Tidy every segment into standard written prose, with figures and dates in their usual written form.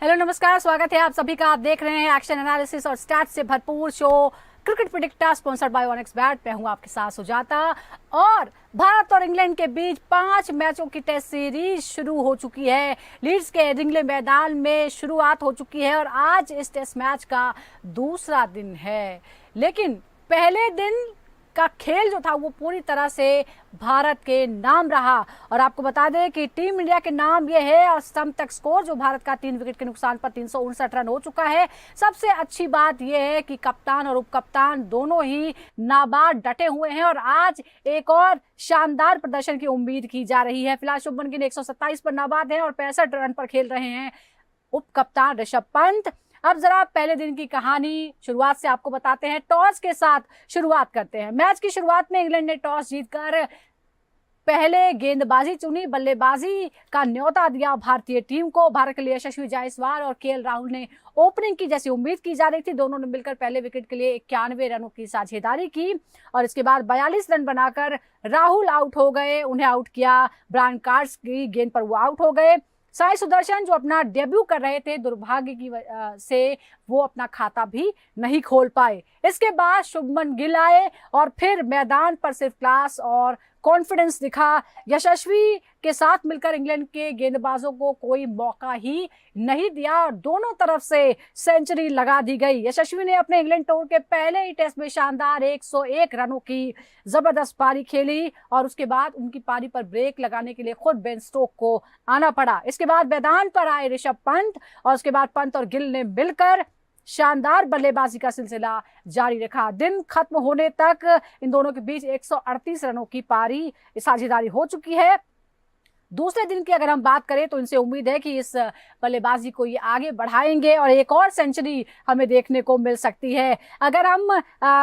Hello नमस्कार, स्वागत है आप सभी का। आप देख रहे हैं एक्शन एनालिसिस और स्टैट्स से भरपूर show cricket predictor sponsored by ओनेक्स bat. मैं हूं आपके साथ सुजाता। और भारत और इंग्लैंड के बीच 5 मैचों की टेस्ट सीरीज शुरू हो चुकी है। लीड्स के एडिंगले मैदान में शुरुआत हो चुकी है और आज इस टेस्ट मैच का दूसरा दिन है। लेकिन पहले दिन का खेल जो था वो पूरी तरह से भारत के नाम रहा। और आपको बता दें कि टीम इंडिया के नाम ये है और स्टंप तक स्कोर जो भारत का 3 विकेट के नुकसान पर 359 रन हो चुका है। सबसे अच्छी बात यह है कि कप्तान और उप कप्तान दोनों ही नाबाद डटे हुए हैं और आज एक और शानदार प्रदर्शन की उम्मीद की जा रही है। फिलहाल शुभमन गिल 127 पर नाबाद है और 65 रन पर खेल रहे हैं उप कप्तान ऋषभ पंत। अब जरा पहले दिन की कहानी शुरुआत से आपको बताते हैं। टॉस के साथ शुरुआत करते हैं। मैच की शुरुआत में इंग्लैंड ने टॉस जीतकर पहले गेंदबाजी चुनी, बल्लेबाजी का न्योता दिया भारतीय टीम को। भारत के लिए यशस्वी जायसवाल और केएल राहुल ने ओपनिंग की जैसी उम्मीद की जा रही थी। दोनों ने मिलकर पहले विकेट के लिए 91 रनों की साझेदारी की और इसके बाद 42 रन बनाकर राहुल आउट हो गए। उन्हें आउट किया ब्रायन कार्स की गेंद पर वो आउट हो गए। साई सुदर्शन जो अपना डेब्यू कर रहे थे, दुर्भाग्य की से वो अपना खाता भी नहीं खोल पाए। इसके बाद शुभमन गिल आए और फिर मैदान पर सिर्फ क्लास और कॉन्फिडेंस दिखा। यशस्वी के साथ मिलकर इंग्लैंड के गेंदबाजों को कोई मौका ही नहीं दिया और दोनों तरफ से सेंचुरी लगा दी गई। यशस्वी ने अपने इंग्लैंड टूर के पहले ही टेस्ट में शानदार 101 रनों की जबरदस्त पारी खेली और उसके बाद उनकी पारी पर ब्रेक लगाने के लिए खुद बेन स्टोक को आना पड़ा। इसके बाद मैदान पर आए ऋषभ पंत और उसके बाद पंत और गिल ने मिलकर शानदार बल्लेबाजी का सिलसिला जारी रखा। दिन खत्म होने तक इन दोनों के बीच 138 रनों की पारी साझेदारी हो चुकी है। दूसरे दिन की अगर हम बात करें तो इनसे उम्मीद है कि इस बल्लेबाजी को ये आगे बढ़ाएंगे और एक और सेंचुरी हमें देखने को मिल सकती है। अगर हम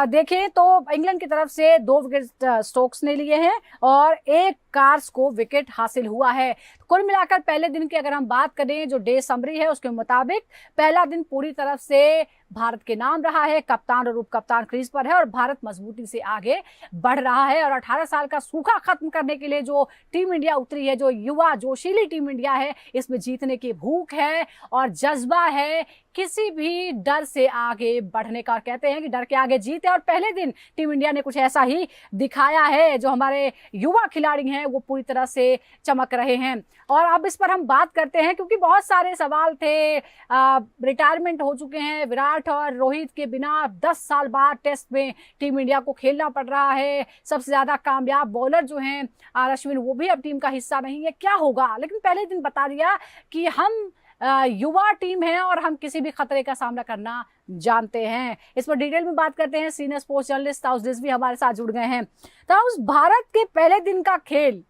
देखें तो इंग्लैंड की तरफ से 2 विकेट स्टोक्स ने लिए हैं और 1 कार्स को विकेट हासिल हुआ है। कुल मिलाकर पहले दिन की अगर हम बात करें, जो डे समरी है उसके मुताबिक पहला दिन पूरी तरफ से भारत के नाम रहा है। कप्तान और उप कप्तान क्रीज पर है और भारत मजबूती से आगे बढ़ रहा है और 18 साल का सूखा खत्म करने के लिए जो टीम इंडिया उतरी है, जो युवा जोशीली टीम इंडिया है, इसमें जीतने की भूख है और जज्बा है, किसी भी डर से आगे बढ़ने का। कहते हैं कि डर के आगे जीत है और पहले दिन टीम इंडिया ने कुछ ऐसा ही दिखाया है। जो हमारे युवा खिलाड़ी हैं वो पूरी तरह से चमक रहे हैं। और अब इस पर हम बात करते हैं क्योंकि बहुत सारे सवाल थे। रिटायरमेंट हो चुके हैं विराट और रोहित के बिना 10 साल बाद टेस्ट में टीम इंडिया को खेलना पड़ रहा है। सबसे ज्यादा कामयाब बॉलर जो हैं अश्विन, वो भी अब टीम का हिस्सा नहीं है। क्या होगा? लेकिन पहले दिन बता दिया कि हम युवा टीम है और हम किसी भी खतरे का सामना करना जानते हैं। इस पर डिटेल में बात करते हैं। Senior sports journalist taus Rizvi हमारे साथ जुड़ गए हैं। ताउस, भारत के पहले दिन का खेल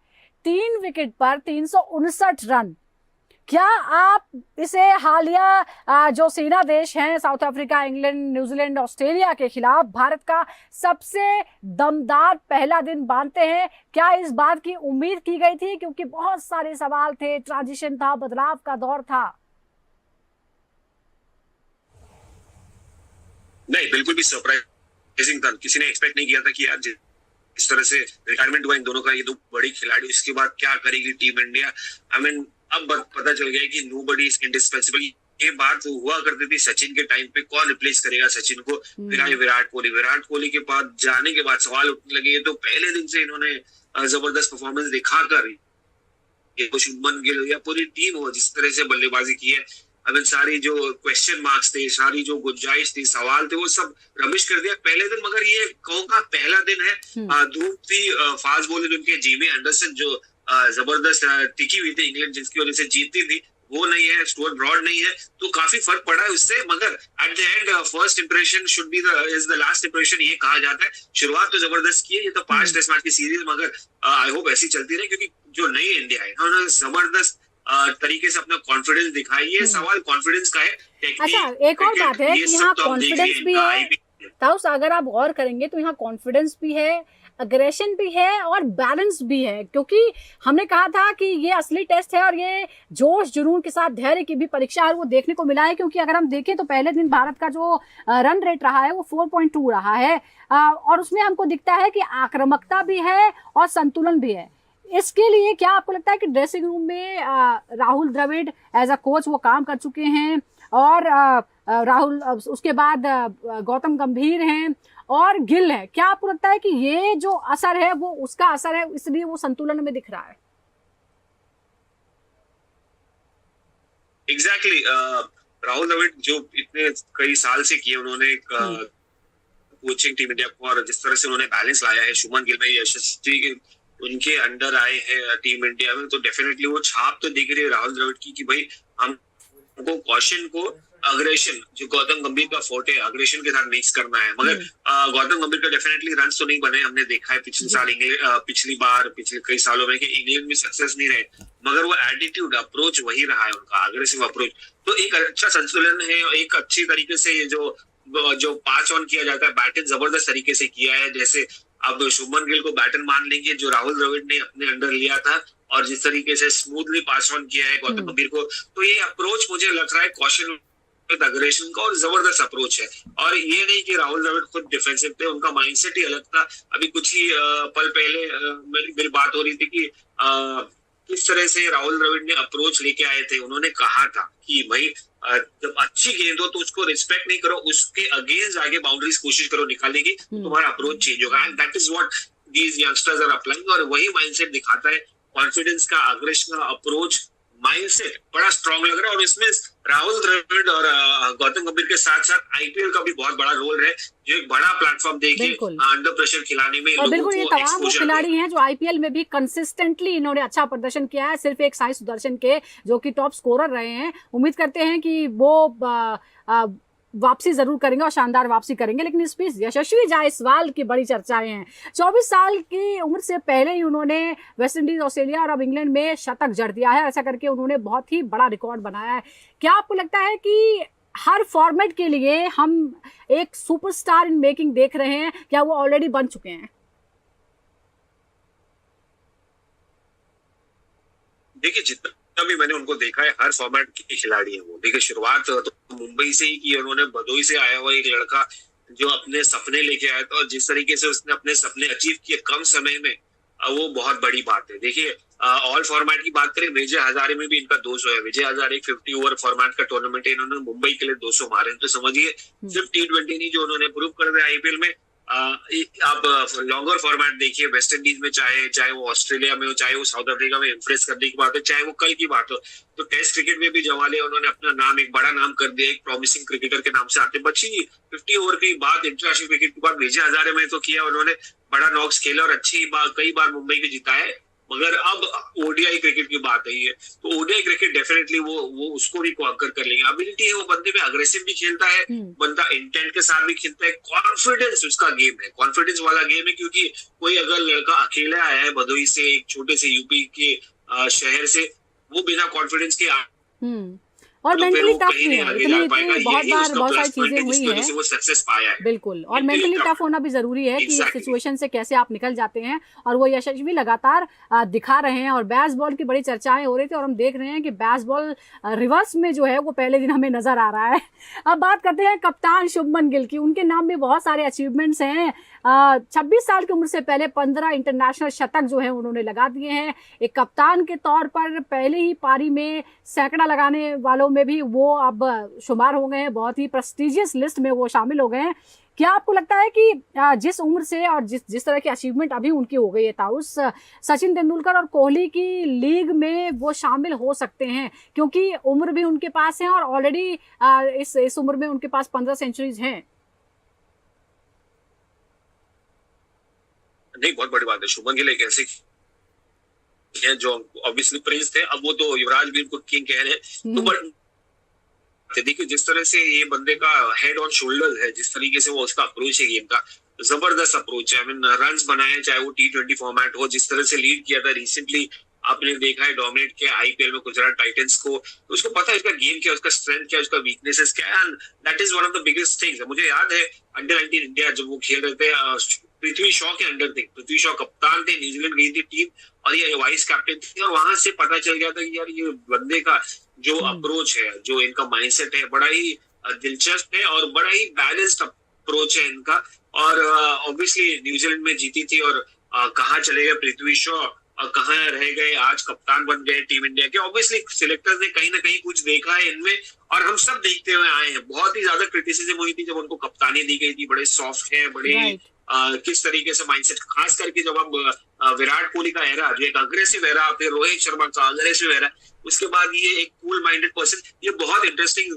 3 विकेट पर 359 रन, क्या आप इसे हालिया जो सेना देश हैं south Africa, England, New Zealand, Australia के खिलाफ भारत का सबसे दमदार पहला दिन मानते हैं? क्या इस बात की उम्मीद की गई थी? क्योंकि बहुत सारे सवाल थे, ट्रांजिशन था, बदलाव का दौर था। नहीं, बिल्कुल भी सरप्राइजिंग था। किसी ने एक्सपेक्ट नहीं किया था कि आज इस तरह से रिटायरमेंट हुआ इन दोनों का, ये 2 बड़ी खिलाड़ी। इसके बाद क्या करेगी टीम इंडिया? आई मीन अब पता चल गया कि नोबडी इज इंडिस्पेंसिबल। ये बात हुआ करती थी सचिन के टाइम पे, कौन रिप्लेस करेगा सचिन को? फिर आए विराट कोहली के बाद जाने के बाद सवाल उठने लगे। तो पहले दिन से इन्होंने जबरदस्त परफॉर्मेंस दिखाकर शुभमन गिल या पूरी टीम हो जिस तरह से बल्लेबाजी की है, अब सारी जो क्वेश्चन मार्क्स थे, सारी जो गुंजाइश थी, सवाल थे, वो सब रमिश कर दिया पहले दिन। मगर ये कहूँ का पहला दिन है। धूप थी, फास्ट बॉलर उनके जिमी एंडरसन जो जबरदस्त टिकी हुई थी इंग्लैंड, जिसकी वजह से जीतती थी, वो नहीं है। स्टुअर्ट ब्रॉड नहीं है, तो काफी फर्क पड़ा है उससे। मगर eight the and first impression should be is the last impression, ये कहा जाता है। शुरुआत तो जबरदस्त की है। ये तो 5 टेस्ट मैच की सीरीज, मगर आई होप ऐसी चलती रहे क्योंकि जो नई इंडिया है उन्होंने जबरदस्त तरीके से अपना कॉन्फिडेंस दिखाई है। सवाल कॉन्फिडेंस का है। अच्छा, एक और बात है कि यहाँ कॉन्फिडेंस भी है ताउस, अगर आप गौर करेंगे तो यहाँ कॉन्फिडेंस भी है, अग्रेशन भी है और बैलेंस भी है। क्योंकि हमने कहा था कि ये असली टेस्ट है और ये जोश जुनून के साथ धैर्य की भी परीक्षा है, वो देखने को मिला है। क्योंकि अगर हम देखें तो पहले दिन भारत का जो रन रेट रहा है वो 4.2 रहा है और उसमें हमको दिखता है कि आक्रामकता भी है और संतुलन भी है। इसके लिए क्या आपको लगता है कि ड्रेसिंग रूम में Rahul Dravid as a coach वो काम कर चुके हैं, और राहुल उसके बाद गौतम गंभीर हैं और गिल है, क्या आपको लगता है कि ये जो असर है वो उसका असर है, इसलिए वो संतुलन में दिख रहा है? एग्जैक्टली राहुल द्रविड़ जो इतने कई साल से किए उन्होंने कोचिंग टीम इंडिया को, और जिस तरह से उन्होंने बैलेंस लाया है शुभमन गिल में, यशस्वी उनके अंडर आए हैं टीम इंडिया में, तो डेफिनेटली वो छाप तो दिख रही है राहुल द्रविड़ की कि भाई हमको कॉशन को अग्रेशन, जो गौतम गंभीर का फोर्ट है, अग्रेशन के साथ मिक्स करना है। मगर गौतम गंभीर का डेफिनेटली रन तो नहीं बने, हमने देखा है पिछले साल पिछले कई सालों में कि इंग्लैंड में सक्सेस नहीं रहे, मगर वो एटीट्यूड अप्रोच वही रहा है उनका, अग्रेसिव अप्रोच। तो एक अच्छा संतुलन है, एक अच्छी तरीके से जो पांच ऑन किया जाता है बैटिंग जबरदस्त तरीके से किया है। जैसे अब शुभमन गिल को बैटन मान लेंगे जो राहुल द्रविड़ ने अपने अंडर लिया था, और जिस तरीके से स्मूथली पास ऑन किया है गौतम गंभीर को, तो ये अप्रोच मुझे लग रहा है कॉशन विद अग्रेशन का, और जबरदस्त अप्रोच है। और ये नहीं कि राहुल द्रविड़ खुद डिफेंसिव थे, उनका माइंडसेट ही अलग था। अभी कुछ ही पल पहले मेरी बात हो रही थी कि किस तरह से राहुल द्रविड़ ने अप्रोच लेके आए थे। उन्होंने कहा था कि भाई जब अच्छी गेंद हो तो उसको रिस्पेक्ट नहीं करो, उसके अगेंस्ट आगे बाउंड्रीज कोशिश करो निकालने की, तुम्हारा अप्रोच चेंज होगा। And that is what these youngsters are applying, और वही माइंडसेट दिखाता है, कॉन्फिडेंस का, अग्रेशन का अप्रोच, माइंडसेट बड़ा स्ट्रांग लग रहा है। और इसमें राहुल द्रविड़ और गौतम गंभीर के साथ साथ आईपीएल का भी बहुत बड़ा रोल है, जो एक बड़ा प्लेटफॉर्म देके अंडर प्रेशर खिलाने में, और बिल्कुल ये तमाम वो खिलाड़ी हैं जो आईपीएल में भी कंसिस्टेंटली इन्होंने अच्छा प्रदर्शन किया है, सिर्फ एक साई सुदर्शन के जो कि टॉप स्कोरर रहे हैं। उम्मीद करते हैं कि वो वापसी जरूर करेंगे और शानदार वापसी करेंगे। लेकिन इस बीच यशस्वी जायसवाल की बड़ी चर्चाएं हैं। 24 साल की उम्र से पहले ही उन्होंने वेस्ट इंडीज, ऑस्ट्रेलिया और अब इंग्लैंड में शतक जड़ दिया है। ऐसा करके उन्होंने बहुत ही बड़ा रिकॉर्ड बनाया है। क्या आपको लगता है कि हर फॉर्मेट के लिए हम एक सुपरस्टार इन मेकिंग देख रहे हैं, क्या वो ऑलरेडी बन चुके हैं? देखिए, जितना भी मैंने उनको देखा है, हर फॉर्मेट के खिलाड़ी हैं वो। देखिए, शुरुआत तो मुंबई से ही की उन्होंने, भदोही से आया हुआ एक लड़का जो अपने सपने लेके आया था, और जिस तरीके से उसने अपने सपने अचीव किए कम समय में, वो बहुत बड़ी बात है। देखिए, ऑल फॉर्मेट की बात करें, विजय हजारे में भी इनका 200 है। विजय हजारे 50 ओवर फॉर्मेट का टूर्नामेंट है, इन्होंने मुंबई के लिए 200 मारे, तो समझिए सिर्फ T20 नहीं, जो उन्होंने प्रूव कर दिया आईपीएल में। आप लॉन्गर फॉर्मेट देखिए, वेस्ट इंडीज में चाहे वो ऑस्ट्रेलिया में हो, चाहे वो साउथ अफ्रीका में इम्प्रेस करने की बात है, चाहे वो कल की बात हो, तो टेस्ट क्रिकेट में भी जमा लिया उन्होंने, अपना नाम एक बड़ा नाम कर दिया, एक प्रॉमिसिंग क्रिकेटर के नाम से आते बची। 50 ओवर की बात इंटरनेशनल क्रिकेट की बात विजय हजारे में तो किया उन्होंने, बड़ा नॉक्स खेला और कई बार मुंबई को जिताया है। मगर अब ओडीआई क्रिकेट की बात आई है, तो ओडीआई क्रिकेट डेफिनेटली वो उसको भी कॉन्कर कर लेंगे। एबिलिटी है वो बंदे में, अग्रेसिव भी खेलता है बंदा, इंटेंट के साथ भी खेलता है, कॉन्फिडेंस उसका गेम है, कॉन्फिडेंस वाला गेम है। क्योंकि कोई अगर लड़का अकेला आया है भदोही से, एक छोटे से यूपी के शहर से, वो बिना कॉन्फिडेंस के और तो मेंटली टफ कहीं भी नहीं है, आगे इतनी जा पाएगा। बहुत यही बार उसका बहुत सारी प्लस पॉइंट चीजें है, हुई जिसकी वजह हैं। से वो सक्सेस पाया है। बिल्कुल, और Mentally मेंटली tough। टफ होना भी जरूरी है कि इस Exactly। सिचुएशन से कैसे आप निकल जाते हैं, और वो यशस्वी लगातार दिखा रहे हैं। और बैस बॉल की बड़ी चर्चाएं हो रही थी, और हम देख रहे हैं कि बैस बॉल रिवर्स में जो है वो पहले दिन हमें नजर आ रहा है। अब बात करते हैं कप्तान शुभमन गिल की। उनके नाम में बहुत सारे अचीवमेंट्स हैं। 26 साल की उम्र से पहले 15 इंटरनेशनल शतक जो है उन्होंने लगा दिए हैं। एक कप्तान के तौर पर पहले ही पारी में सैकड़ा लगाने वालों में भी वो अब शुमार हो गए हैं, बहुत ही प्रेस्टिजियस लिस्ट में वो शामिल हो गए हैं। क्या आपको लगता है कि जिस उम्र से और जिस तरह की अचीवमेंट अभी उनकी हो गई है, ताउस सचिन तेंदुलकर और कोहली की लीग में वो शामिल हो सकते हैं, क्योंकि उम्र भी उनके पास है और ऑलरेडी इस उम्र में उनके पास 15 सेंचुरीज हैं? नहीं, बहुत बड़ी बात है। शुभमन गिल एक ऐसे हैं जो ऑब्वियसली प्रिंस थे, अब वो तो युवराज भी उनको किंग कह रहे हैं। तो बट देखिए, जिस तरह से ये बंदे का हेड ऑन शोल्डर है, जिस तरीके से वो उसका अप्रोच है गेम का, जबरदस्त अप्रोच है। आई मीन रन्स बनाए, चाहे वो T20 फॉर्मेट हो, जिस तरह से लीड किया था रिसेंटली, आपने देखा है डोमिनेट किया आईपीएल में गुजरात टाइटंस को, तो उसको पता है उसका गेम क्या, उसका स्ट्रेंथ क्या, उसका वीकनेसेस क्या है, and that is one of the biggest things. मुझे याद है अंडर 19 इंडिया जब वो खेल रहे थे, पृथ्वी शॉ के अंडर थे, पृथ्वी शॉ कप्तान थे, न्यूजीलैंड गई थी टीम और ये वाइस कैप्टन थे, और वहां से पता चल गया था कि यार ये बंदे का जो अप्रोच है, जो इनका माइंडसेट है, बड़ा ही दिलचस्प है और बड़ा ही बैलेंस्ड अप्रोच है इनका। और ऑब्वियसली न्यूजीलैंड में जीती थी, और कहाँ चले गए पृथ्वी शॉ, कहाँ रह गए, आज कप्तान बन गए टीम इंडिया के। ऑब्वियसली सिलेक्टर्स ने कहीं ना कहीं कुछ देखा है इनमें, और हम सब देखते हुए आए हैं। बहुत ही ज्यादा क्रिटिसिज्म हुई थी जब उनको कप्तानी दी गई थी, बड़े सॉफ्ट है, बड़े किस तरीके से माइंडसेट, खास करके जब अब विराट कोहली का एरा, जो एक अग्रेसिव एरा, फिर रोहित शर्मा का अग्रेसिव एरा, उसके बाद ये एक कूल माइंडेड पर्सन, ये बहुत इंटरेस्टिंग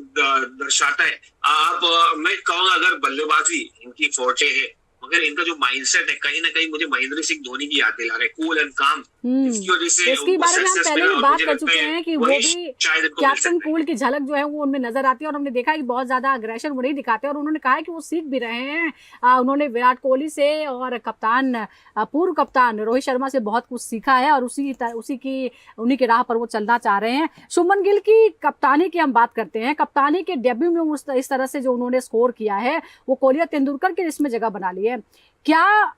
दर्शाता है। आप मैं कहूँगा अगर बल्लेबाजी इनकी फोर्टे है, मगर इनका जो माइंडसेट है कहीं ना कहीं मुझे महेंद्र सिंह धोनी की याद दिला रहा है, कूल एंड काम। इसकी वजह से इसके बारे में हम पहले भी बात कर चुके हैं कि वो भी कैप्टन कूल की झलक जो है वो उनमें नजर आती है, और हमने देखा है कि बहुत ज्यादा अग्रेशन वो नहीं दिखाते, और उन्होंने कहा है कि वो सीख भी रहे हैं। उन्होंने विराट कोहली से और कप्तान, पूर्व कप्तान रोहित शर्मा से बहुत कुछ सीखा है, और उन्हीं की राह पर वो चलना चाह रहे हैं। शुभमन गिल की कप्तानी की हम बात करते हैं। कप्तानी के डेब्यू में इस तरह से जो उन्होंने स्कोर किया है, वो कोहली और तेंदुलकर के इसमें जगह बना ली है। क्या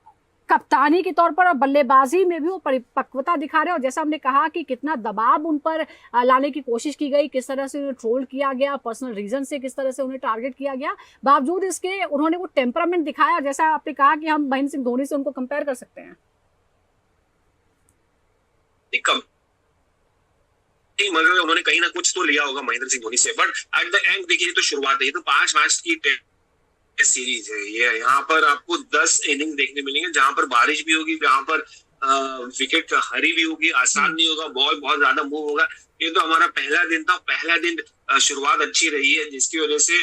कप्तानी के तौर पर और बल्लेबाजी में भी वो परिपक्वता दिखा रहे हैं? और जैसा हमने कहा कि कितना दबाव उन पर लाने की कोशिश की गई, किस तरह से उन्हें ट्रोल किया गया, पर्सनल रीजन से किस तरह से उन्हें टारगेट किया गया, बावजूद इसके उन्होंने वो टेम्परामेंट दिखाया। और जैसा आपने कहा कि हम महेंद्र सिंह धोनी से उनको कंपेयर कर सकते हैं। मगर उन्होंने कहीं ना कुछ तो लिया होगा महेंद्र सिंह धोनी से, बट एट द एंड देखिए, तो शुरुआत है, ये तो 5 मैच की सीरीज है। ये यहाँ पर आपको 10 इनिंग देखने मिलेंगे, जहां पर बारिश भी होगी, जहां पर विकेट हरी भी होगी, आसान नहीं होगा, बॉल बहुत ज्यादा मूव होगा। ये तो हमारा पहला दिन था, पहला दिन शुरुआत अच्छी रही है, जिसकी वजह से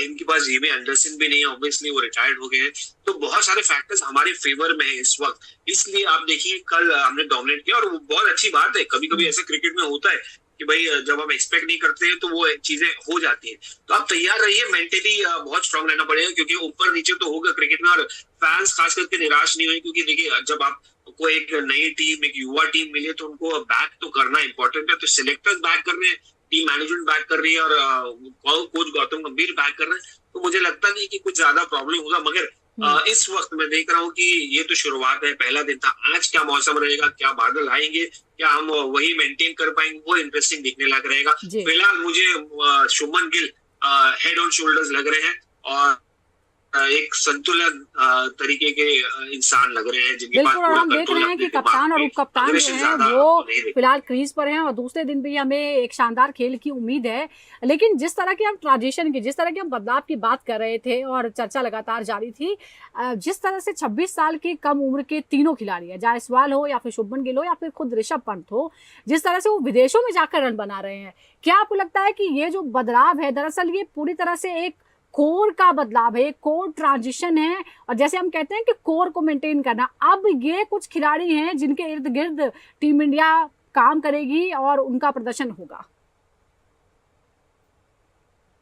इनके पास जेमी एंडरसन भी नहीं है, ऑब्वियसली वो रिटायर्ड हो गए हैं। तो बहुत सारे फैक्टर्स हमारे फेवर में है इस वक्त, इसलिए आप देखिए कल हमने डोमिनेट किया, और वो बहुत अच्छी बात है। कभी कभी ऐसे क्रिकेट में होता है कि भाई जब हम एक्सपेक्ट नहीं करते हैं तो वो चीजें हो जाती हैं। तो आप तैयार रहिए, मेंटली बहुत स्ट्रांग रहना पड़ेगा, क्योंकि ऊपर नीचे तो होगा क्रिकेट में, और फैंस खास करके निराश नहीं हुए, क्योंकि देखिए जब आपको एक नई टीम, एक युवा टीम मिले तो उनको बैक तो करना इंपॉर्टेंट है। तो सिलेक्टर्स बैक कर रहे हैं, टीम मैनेजमेंट बैक कर रही है, और कोच गौतम गंभीर बैक कर रहे हैं, तो मुझे लगता नहीं कि कुछ ज्यादा प्रॉब्लम होगा। मगर इस वक्त मैं देख रहा हूँ कि ये तो शुरुआत है, पहला दिन था। आज क्या मौसम रहेगा, क्या बादल आएंगे, क्या हम वही मेंटेन कर पाएंगे, वो इंटरेस्टिंग दिखने लग रहेगा। फिलहाल मुझे Shubman Gill head on shoulders लग रहे हैं, और एक संतुलन तरीके के इंसान लग रहे हैं, जिनके पास बिल्कुल। और हम देख रहे हैं कि कप्तान और उप कप्तान जो हैं वो फिलहाल क्रीज पर हैं, और दूसरे दिन भी हमें एक शानदार खेल की उम्मीद है। लेकिन जिस तरह की हम ट्रांजिशन की, जिस तरह की हम बदलाव की बात कर रहे थे, और चर्चा लगातार जारी थी, जिस तरह से 26 साल की कम उम्र के तीनों खिलाड़ी हैं, जायसवाल हो या फिर शुभमन गिल हो या फिर खुद ऋषभ पंत हो, जिस तरह से वो विदेशों में जाकर रन बना रहे हैं, क्या आपको लगता है कि ये जो बदलाव है, दरअसल ये पूरी तरह से एक कोर का बदलाव है, कोर ट्रांजिशन है? और जैसे हम कहते हैं कि कोर को मेंटेन करना, अब ये कुछ खिलाड़ी हैं जिनके इर्द गिर्द टीम इंडिया काम करेगी और उनका प्रदर्शन होगा।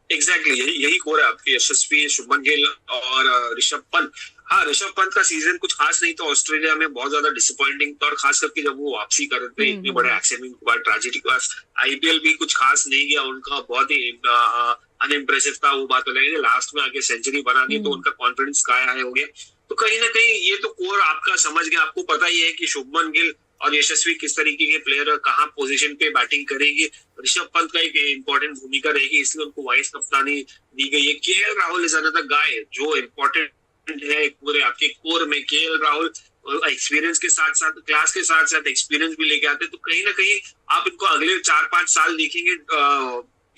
एग्जैक्टली यही कोर है आपकी, यशस्वी, शुभमन गिल और ऋषभ पंत। हाँ, ऋषभ पंत का सीजन कुछ खास नहीं था ऑस्ट्रेलिया में, बहुत ज्यादा डिसअपॉइंटिंग था, और खास करके जब वो वापसी कर रहे थे इतने बड़े एक्सीडेंट के बाद, ट्रेजेडी के बाद। आईपीएल भी कुछ खास नहीं गया उनका, बहुत ही अनइम्प्रेसिव था, वो बात अलग है। लास्ट में आके सेंचुरी बना दी तो उनका कॉन्फिडेंस स्काई हाई हो गया। तो कहीं ना कहीं ये तो कोर आपका समझ गया, आपको पता ही है कि शुभमन गिल और यशस्वी किस तरीके के प्लेयर, कहाँ पोजीशन पे बैटिंग करेंगे। ऋषभ पंत का एक इंपॉर्टेंट भूमिका रहेगी, इसलिए उनको वाइस कप्तानी दी गई है। KL Rahul is another guy जो इम्पोर्टेंट है पूरे आपके कोर में। केएल राहुल एक्सपीरियंस के साथ साथ, क्लास के साथ साथ एक्सपीरियंस भी लेके आते हैं, तो कहीं ना कहीं आप इनको अगले 4-5 साल देखेंगे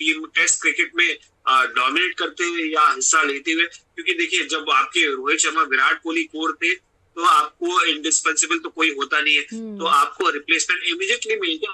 टीम टेस्ट क्रिकेट में डोमिनेट करते हुए या हिस्सा लेते हुए। क्योंकि देखिए जब आपके रोहित शर्मा, विराट कोहली कोर थे, तो आपको इंडिस्पेंसिबल तो कोई होता नहीं है, तो आपको रिप्लेसमेंट इमीडिएटली मिल गया,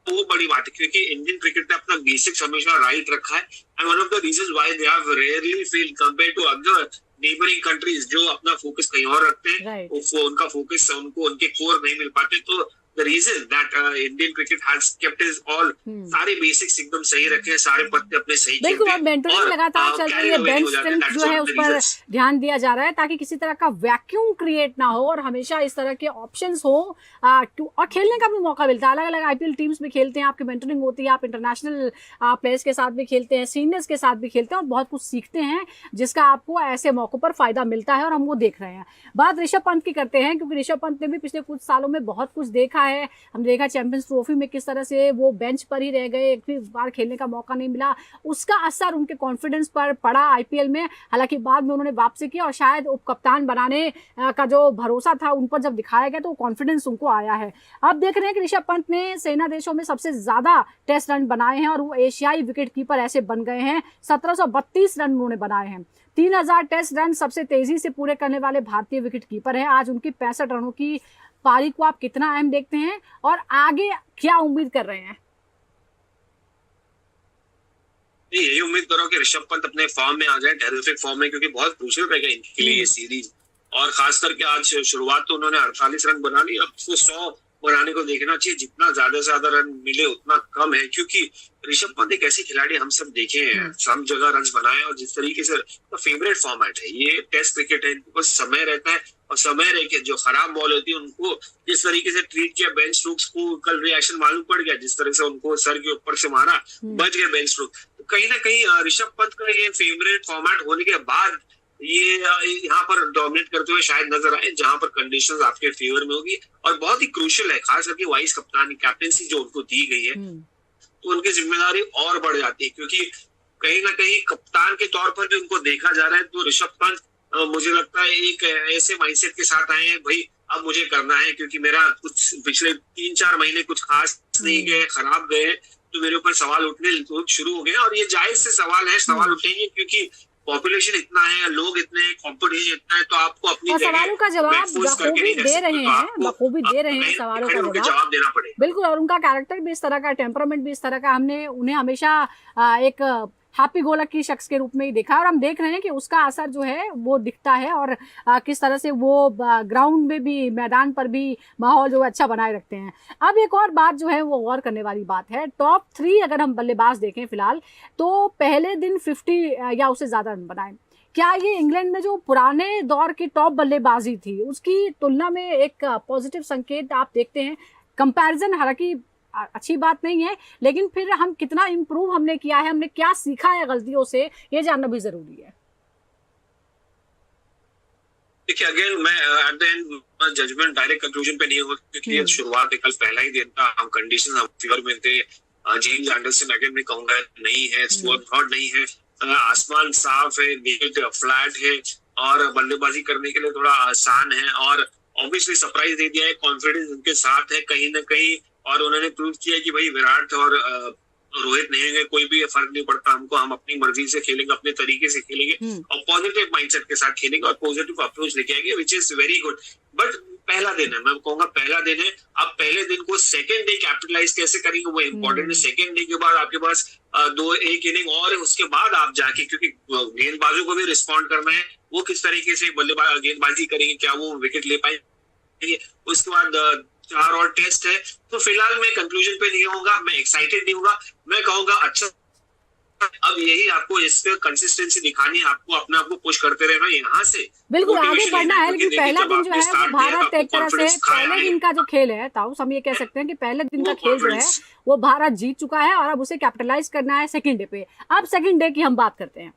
तो वो बड़ी बात है। क्योंकि इंडियन क्रिकेट ने अपना बेसिक्स हमेशा राइट रखा है, and one of the reasons why they have rarely failed compare to other neighbouring countries जो अपना फोकस कहीं और रखते हैं, उनका फोकस उनको उनके कोर नहीं मिल पाते। तो the reason that Indian cricket has kept his all सारे बेसिक्स एकदम सही रखे, सारे पत्ते अपने सही खेलते हैं। बिल्कुल, मेंटरिंग लगातार चल रही है, बेंच स्ट्रेंथ जो है उस पर ध्यान दिया जा रहा है, ताकि किसी तरह का वैक्यूम क्रिएट ना हो, और हमेशा इस तरह के ऑप्शंस हो, और खेलने का भी मौका मिलता है। अलग अलग आईपीएल टीम्स में खेलते हैं, आपकी मेंटरिंग होती है, आप इंटरनेशनल प्लेयर्स के साथ भी खेलते हैं, सीनियर्स के साथ भी खेलते हैं, और बहुत कुछ सीखते हैं, जिसका आपको ऐसे मौकों पर फायदा मिलता है, और हम वो देख रहे हैं। बात ऋषभ पंत की करते हैं, क्योंकि ऋषभ पंत ने भी पिछले कुछ सालों में बहुत कुछ देखा है। हम देखा चैंपियंस ट्रॉफी में किस तरह से वो बेंच पर ही रह गए, एक भी बार खेलने का मौका नहीं मिला। उसका असर उनके कॉन्फिडेंस पर पड़ा आईपीएल में। हालांकि बाद में उन्होंने वापसी की और शायद उप कप्तान बनाने का जो भरोसा था उन पर जब दिखाया गया तो कॉन्फिडेंस उनको आया है। अब देख रहे हैं कि ऋषभ पंत ने सेना देशों में सबसे ज्यादा टेस्ट रन बनाए हैं और वो एशियाई विकेट कीपर ऐसे बन गए हैं। 1732 रन उन्होंने बनाए हैं। 3000 टेस्ट रन सबसे तेजी से पूरे करने वाले भारतीय विकेट कीपर हैं। आज उनकी 65 रनों की पारी को आप कितना अहम देखते हैं और आगे क्या उम्मीद कर रहे हैं? यही उम्मीद करो कि ऋषभ पंत अपने फॉर्म में आ जाए, टेरिफिक फॉर्म में, क्योंकि बहुत क्रूशियल रहेगा इनके लिए ये सीरीज। और खास करके आज शुरुआत तो उन्होंने 48 रन बना ली, अब तो 100 बनाने को देखना चाहिए। जितना ज्यादा से ज्यादा रन मिले उतना कम है, क्योंकि ऋषभ पंत एक ऐसी खिलाड़ी हम सब देखे हैं, सब जगह रन बनाए। और जिस तरीके से फेवरेट फॉर्मेट है ये टेस्ट क्रिकेट है, इनको बस समय रहता है और समय रह के जो खराब बॉल होती है उनको जिस तरीके से ट्रीट किया। बेंच स्ट्रोक्स को कल रिएक्शन मालूम पड़ गया, जिस तरह से उनको सर के ऊपर से मारा, बच गए बेंच स्ट्रोक। तो कहीं ना कहीं ऋषभ पंत का ये फेवरेट फॉर्मेट होने के बाद ये यहाँ पर डोमिनेट करते हुए शायद नजर आए, जहां पर कंडीशंस आपके फेवर में होगी। और बहुत ही क्रूशियल है, खास करके वाइस कप्तानी कैप्टेंसी जो उनको दी गई है, तो उनकी जिम्मेदारी और बढ़ जाती है, क्योंकि कहीं ना कहीं कप्तान के तौर पर भी उनको देखा जा रहा है। तो ऋषभ पंत मुझे लगता है एक ऐसे माइंडसेट के साथ आए हैं, भाई अब मुझे करना है, क्योंकि मेरा कुछ पिछले 3-4 महीने कुछ खास नहीं गए, खराब गए, तो मेरे ऊपर सवाल उठने शुरू हो गए। और ये जायज से सवाल है, सवाल उठेंगे, क्योंकि पॉपुलेशन इतना है, लोग इतने, कंपटीशन इतना है, तो आपको अपनी सवालों का जवाब बखूबी दे रहे हैं, बखूबी दे रहे हैं सवालों का जवाब देना पड़ेगा। बिल्कुल, और उनका कैरेक्टर भी इस तरह का, टेम्परामेंट भी इस तरह का, हमने उन्हें हमेशा एक हैप्पी गो लकी शख्स के रूप में ही देखा और हम देख रहे हैं कि उसका असर जो है वो दिखता है और किस तरह से वो ग्राउंड में भी, मैदान पर भी माहौल जो है अच्छा बनाए रखते हैं। अब एक और बात जो है वो गौर करने वाली बात है, टॉप 3 अगर हम बल्लेबाज देखें फिलहाल तो पहले दिन 50 या उससे ज्यादा रन बनाए। क्या ये इंग्लैंड में जो पुराने दौर की टॉप बल्लेबाजी थी उसकी तुलना में एक पॉजिटिव संकेत आप देखते हैं? कंपैरिजन हालांकि अच्छी बात नहीं है, लेकिन फिर हम कितना इम्प्रूव हमने किया है, हमने क्या सीखा है गलतियों से, ये जानना भी जरूरी है। देखिए, अगेन मैं at the end judgement direct conclusion पे नहीं होगा, क्योंकि ये शुरुआत है, कल पहला ही दिन था, हम कंडीशन हम फेवर में थे। जेम्स एंडरसन अगेन मैं कहूंगा नहीं है, स्टुअर्ट ब्रॉड नहीं है, आसमान साफ है, विकेट फ्लैट है और बल्लेबाजी करने के लिए थोड़ा आसान है। और ऑब्वियसली सरप्राइज दे दिया है, कॉन्फिडेंस उनके साथ है कहीं ना कहीं, और उन्होंने प्रूव किया कि भाई विराट और रोहित नहीं है, कोई भी फर्क नहीं पड़ता हमको, हम अपनी मर्जी से खेलेंगे, अपने तरीके से खेलेंगे और पॉजिटिव माइंडसेट के साथ खेलेंगे और पॉजिटिव अप्रोच लेके आएंगे, which is very good. But पहला दिन है, मैं कहूंगा पहला दिन है। अब पहले दिन को सेकेंड डे कैपिटलाइज कैसे करेंगे वो इम्पोर्टेंट है। सेकेंड डे के बाद आपके पास एक इनिंग और है, उसके बाद आप जाके, क्योंकि गेंदबाजों को भी रिस्पॉन्ड करना है, वो किस तरीके से बल्लेबाज गेंदबाजी करेंगे, क्या वो विकेट ले पाएंगे, उसके बाद 4 और टेस्ट है। तो फिलहाल मैं कंक्लूजन पे नहीं होऊंगा, मैं एक्साइटेड नहीं होऊंगा, मैं कहूंगा अच्छा अब यही आपको इस पे कंसिस्टेंसी दिखानी है, आपको अपने आप को पुश करते रहना यहाँ से, बिल्कुल आगे बढ़ना है। लेकिन पहला दिन जो है वो भारत एक तरह से पहले दिन का जो खेल है ताऊ, हम ये कह सकते हैं कि पहले दिन का खेल जो है वो भारत जीत चुका है और अब उसे कैपिटलाइज करना है सेकेंड डे पे। अब सेकेंड डे की हम बात करते हैं।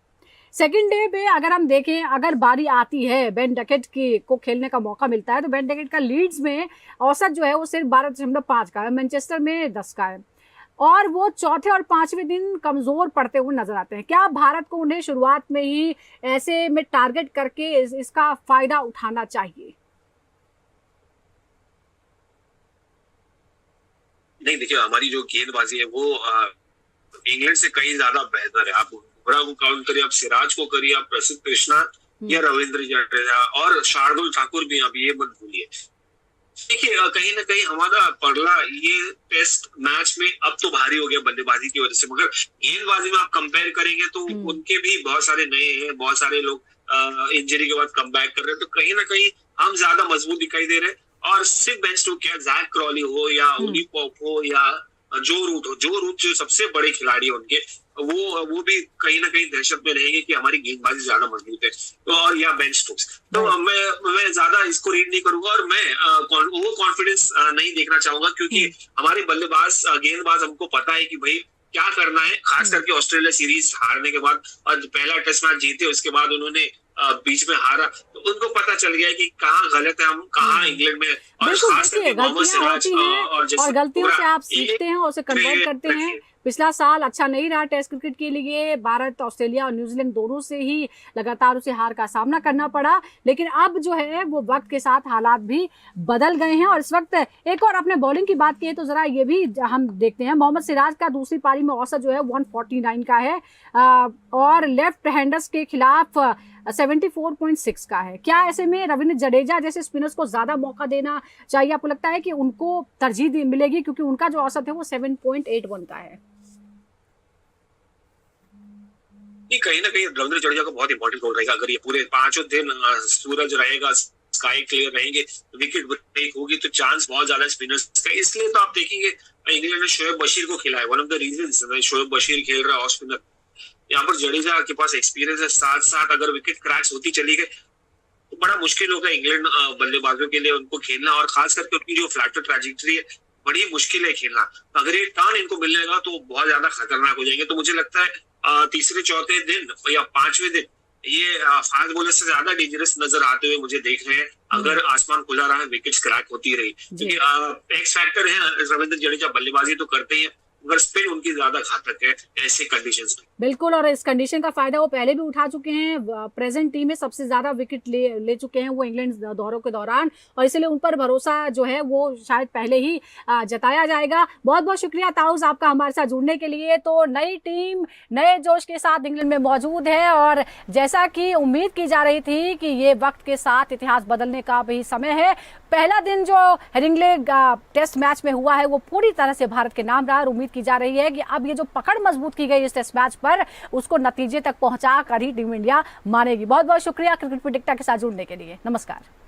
सेकेंड डे पे अगर हम देखें, अगर बारी आती है बेन डकेट की को खेलने का मौका मिलता है, तो बेन डकेट का लीड्स में औसत जो है वो सिर्फ 12.5 का है, मैनचेस्टर में 10 का है और वो चौथे और 5वें दिन कमजोर पड़ते हुए नजर आते हैं। क्या भारत को उन्हें शुरुआत में ही ऐसे में टारगेट करके इसका फायदा उठाना चाहिए? नहीं, देखिए हमारी जो गेंदबाजी है वो इंग्लैंड से कहीं ज्यादा बेहतर है। आप बुमराह को काउंट करिए, आप सिराज को करिए, आप प्रसिद्ध कृष्णा या रविंद्र जडेजा और शार्दुल ठाकुर भी, आप ये मत भूलिए। देखिए कहीं ना कहीं हमारा पगला ये टेस्ट मैच में अब तो भारी हो गया बल्लेबाजी की वजह से, मगर गेंदबाजी में आप कंपेयर करेंगे तो उनके भी बहुत सारे नए हैं, बहुत सारे लोग इंजरी के बाद कम बैक कर रहे हैं, तो कहीं ना कहीं हम ज्यादा मजबूत दिखाई दे रहे हैं। और सिर्फ बेन स्टोक्स क्या, जैक क्रॉली हो या ओली पॉप हो या जो रूट जो सबसे बड़े खिलाड़ी है उनके, वो भी कहीं ना कहीं दहशत में रहेंगे कि हमारी गेंदबाजी ज्यादा मजबूत है, तो और या बेन स्टोक्स। तो मैं ज्यादा इसको रीड नहीं करूंगा और मैं ओवर कॉन्फिडेंस नहीं देखना चाहूंगा, क्योंकि हमारे बल्लेबाज गेंदबाज हमको पता है कि भाई क्या करना है। खास करके ऑस्ट्रेलिया सीरीज हारने के बाद और पहला टेस्ट मैच जीते, उसके बाद उन्होंने बीच में हारा, तो उनको पता चल गया है कि कहाँ गलत है हम, कहाँ इंग्लैंड में, और बिल्कुल। खास देखिए, करके मोहम्मद गलतियां सिराज होती हैं और और जसप्रीत गलतियों से बुमराह आप सीखते हैं और उसे कन्वर्ट करते हैं। पिछला साल अच्छा नहीं रहा टेस्ट क्रिकेट के लिए, भारत, ऑस्ट्रेलिया और न्यूजीलैंड दोनों से ही लगातार उसे हार का सामना करना पड़ा। लेकिन अब जो है वो वक्त के साथ हालात भी बदल गए हैं। और इस वक्त एक और अपने बॉलिंग की बात की तो जरा ये भी हम देखते हैं, मोहम्मद सिराज का दूसरी पारी में औसत जो है 149 का है और लेफ्ट हैंडर्स के खिलाफ 74.6 का है। क्या ऐसे में रविंद्र जडेजा जैसे स्पिनर्स को ज्यादा मौका देना चाहिए? आपको लगता है कि उनको तरजीह मिलेगी क्योंकि उनका जो औसत है वो 7.81 का है? नहीं, कहीं ना कहीं रविंद्र जडेजा को बहुत इंपॉर्टेंट रोल रहेगा। अगर ये पूरे 5 दिन सूरज रहेगा, स्काई क्लियर रहेंगे, विकेट ब्रेक होगी, तो चांस बहुत ज्यादा स्पिनर्स का। इसलिए तो आप देखेंगे इंग्लैंड ने शोएब बशीर को खिलाया, one of the reasons Shoaib Bashir खेल रहा है ऑफ स्पिनर। यहाँ पर जडेजा के पास एक्सपीरियंस है, साथ साथ अगर विकेट क्रैक्स होती चली गई तो बड़ा मुश्किल होगा इंग्लैंड बल्लेबाजों के लिए उनको खेलना, और खास करके उनकी जो फ्लैटर ट्रैजेक्टरी है बड़ी मुश्किल है खेलना। अगर ये टर्न इनको मिलेगा तो बहुत ज्यादा खतरनाक हो जाएंगे। तो मुझे लगता है तीसरे चौथे दिन या 5वें दिन ये फास्ट बॉलर से ज्यादा डेंजरस नजर आते हुए मुझे देख रहे हैं, अगर आसमान खुला रहा, विकेट्स क्रैक होती रही। क्योंकि एक्स फैक्टर है, रविंद्र जडेजा बल्लेबाजी तो करते ही है मगर स्पिन उनकी ज्यादा घातक है ऐसे कंडीशंस में। बिल्कुल, और इस कंडीशन का फायदा वो पहले भी उठा चुके हैं। प्रेजेंट टीम में सबसे ज्यादा विकेट ले चुके हैं वो इंग्लैंड दौरों के दौरान, और इसलिए उन पर भरोसा जो है वो शायद पहले ही जताया जाएगा। बहुत बहुत शुक्रिया ताउस आपका हमारे साथ जुड़ने के लिए। तो नई टीम नए जोश के साथ इंग्लैंड में मौजूद है, और जैसा कि उम्मीद की जा रही थी कि ये वक्त के साथ इतिहास बदलने का भी समय है। पहला दिन जो हेडिंग्ले टेस्ट मैच में हुआ है वो पूरी तरह से भारत के नाम रहा, और उम्मीद की जा रही है कि अब ये जो पकड़ मजबूत की गई इस टेस्ट मैच पर उसको नतीजे तक पहुंचा कर ही टीम इंडिया मानेगी। बहुत बहुत शुक्रिया क्रिकेट प्रेडिक्टर के साथ जुड़ने के लिए। नमस्कार।